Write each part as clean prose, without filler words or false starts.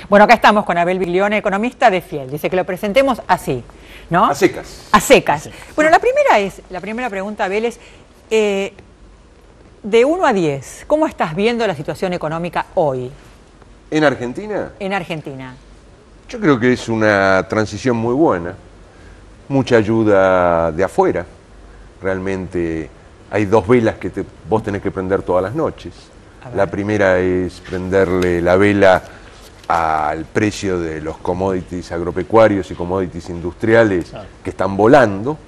Bueno, acá estamos con Abel Biglione, economista de Fiel. Dice que lo presentemos así, ¿no? A secas. A secas. Bueno, la primera pregunta, Abel, es de 1 a 10, ¿cómo estás viendo la situación económica hoy? ¿En Argentina? En Argentina. Yo creo que es una transición muy buena. Mucha ayuda de afuera. Realmente hay dos velas que vos tenés que prender todas las noches. La primera es prenderle la vela al precio de los commodities agropecuarios y commodities industriales que están volando.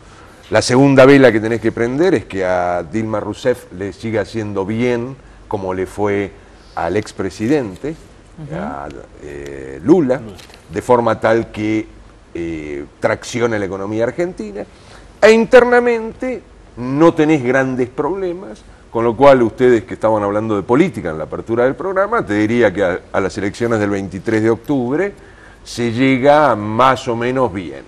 La segunda vela que tenés que prender es que a Dilma Rousseff le siga haciendo bien, como le fue al expresidente, a Lula, de forma tal que traccione la economía argentina. E internamente no tenés grandes problemas, con lo cual ustedes que estaban hablando de política en la apertura del programa, te diría que a las elecciones del 23 de octubre se llega más o menos bien.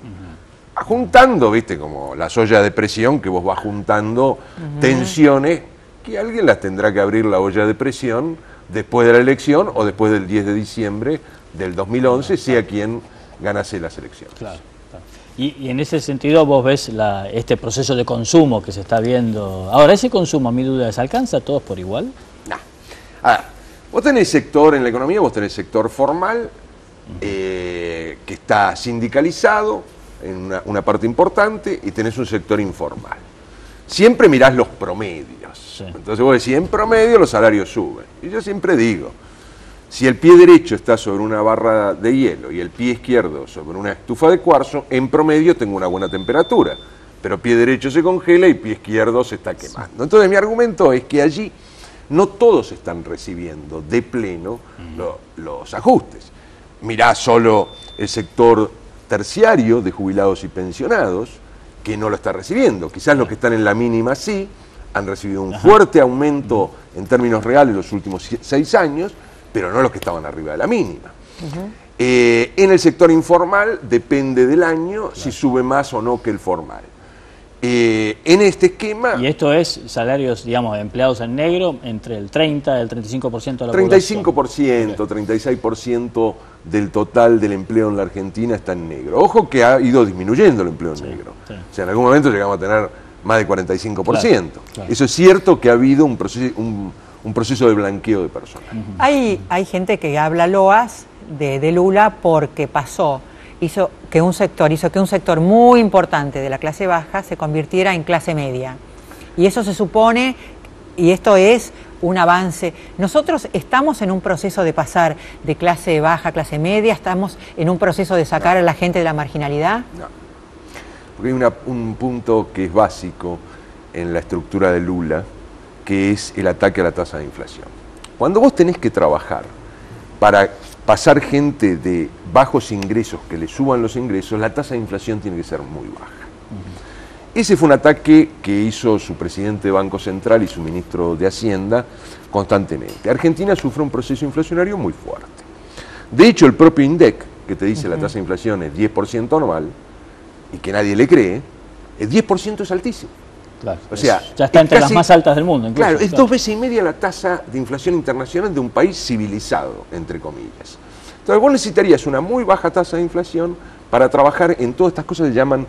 Juntando, viste, como las ollas de presión, que vos vas juntando tensiones, que alguien las tendrá que abrir la olla de presión después de la elección o después del 10 de diciembre del 2011, sea quien ganase las elecciones. Claro. Y en ese sentido vos ves este proceso de consumo que se está viendo. Ahora, ese consumo, a mi duda, ¿les alcanza a todos por igual? No. Ahora, vos tenés sector en la economía, vos tenés sector formal, que está sindicalizado en una parte importante, y tenés un sector informal. Siempre mirás los promedios. Sí. Entonces vos decís, en promedio los salarios suben. Y yo siempre digo, si el pie derecho está sobre una barra de hielo y el pie izquierdo sobre una estufa de cuarzo, en promedio tengo una buena temperatura, pero pie derecho se congela y pie izquierdo se está quemando. Entonces mi argumento es que allí no todos están recibiendo de pleno los ajustes. Mirá solo el sector terciario de jubilados y pensionados, que no lo está recibiendo. Quizás los que están en la mínima sí, han recibido un fuerte aumento en términos reales los últimos 6 años, pero no los que estaban arriba de la mínima. En el sector informal depende del año si sube más o no que el formal. En este esquema... ¿Y esto es salarios, digamos, empleados en negro, entre el 30 y el 35% de la 35%, población? 36% del total del empleo en la Argentina está en negro. Ojo que ha ido disminuyendo el empleo en negro. Sí. O sea, en algún momento llegamos a tener más de 45%. Claro. Eso es cierto que ha habido un proceso de blanqueo de personas. Hay gente que habla loas de Lula porque hizo que un sector muy importante de la clase baja se convirtiera en clase media. Y eso se supone, y esto es un avance. Nosotros estamos en un proceso de pasar de clase baja a clase media, estamos en un proceso de sacar a la gente de la marginalidad. No, porque hay un punto que es básico en la estructura de Lula, que es el ataque a la tasa de inflación. Cuando vos tenés que trabajar para pasar gente de bajos ingresos que le suban los ingresos, la tasa de inflación tiene que ser muy baja. Ese fue un ataque que hizo su presidente de Banco Central y su ministro de Hacienda constantemente. Argentina sufre un proceso inflacionario muy fuerte. De hecho, el propio INDEC, que te dice la tasa de inflación es 10% anual, y que nadie le cree, el 10% es altísimo. Claro, o sea, ya está entre las más altas del mundo. Incluso, claro, es 2 veces y media la tasa de inflación internacional de un país civilizado, entre comillas. Entonces vos necesitarías una muy baja tasa de inflación para trabajar en todas estas cosas que se llaman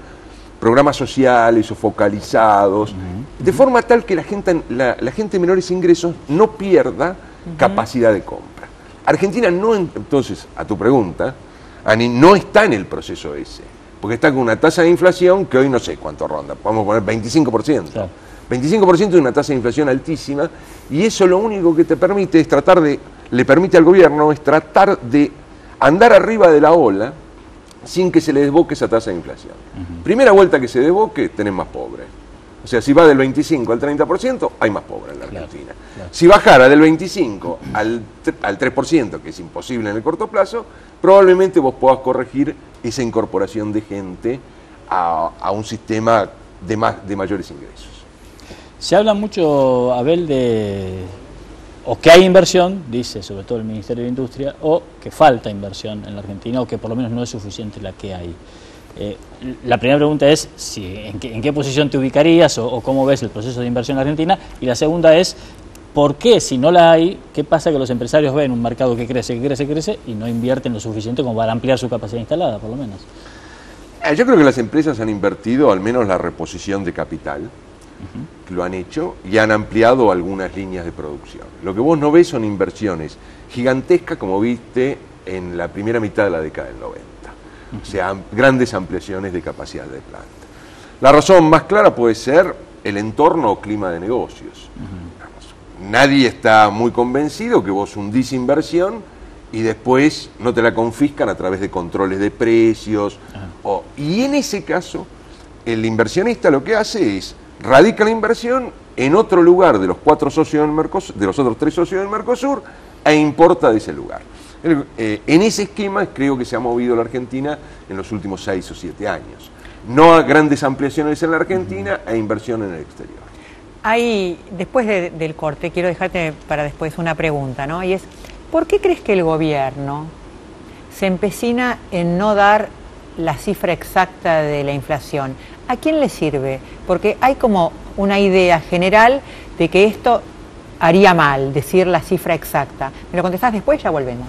programas sociales o focalizados, de forma tal que la gente de menores ingresos no pierda capacidad de compra. Argentina no, entonces, a tu pregunta, Ani, no está en el proceso ese, porque está con una tasa de inflación que hoy no sé cuánto ronda, vamos a poner 25%. Claro. 25% de una tasa de inflación altísima, y eso lo único que te permite es le permite al gobierno es tratar de andar arriba de la ola sin que se le desboque esa tasa de inflación. Primera vuelta que se desboque, tenés más pobres. O sea, si va del 25 al 30%, hay más pobres en la Argentina. Claro. Si bajara del 25 al 3%, que es imposible en el corto plazo, probablemente vos puedas corregir esa incorporación de gente a un sistema de mayores ingresos. Se habla mucho, Abel, o que hay inversión, dice sobre todo el Ministerio de Industria, o que falta inversión en la Argentina, o que por lo menos no es suficiente la que hay. La primera pregunta es en qué posición te ubicarías o cómo ves el proceso de inversión en la Argentina, y la segunda es ¿por qué si no la hay, qué pasa que los empresarios ven un mercado que crece y no invierten lo suficiente como para ampliar su capacidad instalada, por lo menos? Yo creo que las empresas han invertido al menos la reposición de capital, que lo han hecho, y han ampliado algunas líneas de producción. Lo que vos no ves son inversiones gigantescas como viste en la primera mitad de la década del 90. O sea, grandes ampliaciones de capacidad de planta. La razón más clara puede ser el entorno o clima de negocios. Nadie está muy convencido que vos hundís inversión y después no te la confiscan a través de controles de precios. Y en ese caso, el inversionista lo que hace es radica la inversión en otro lugar de los otros 3 socios del Mercosur e importa de ese lugar. En ese esquema creo que se ha movido la Argentina en los últimos 6 o 7 años. No a grandes ampliaciones en la Argentina e inversión en el exterior. Después del corte, quiero dejarte para después una pregunta, ¿no? Y es, ¿por qué crees que el gobierno se empecina en no dar la cifra exacta de la inflación? ¿A quién le sirve? Porque hay como una idea general de que esto haría mal, decir la cifra exacta. ¿Me lo contestás después? Ya volvemos.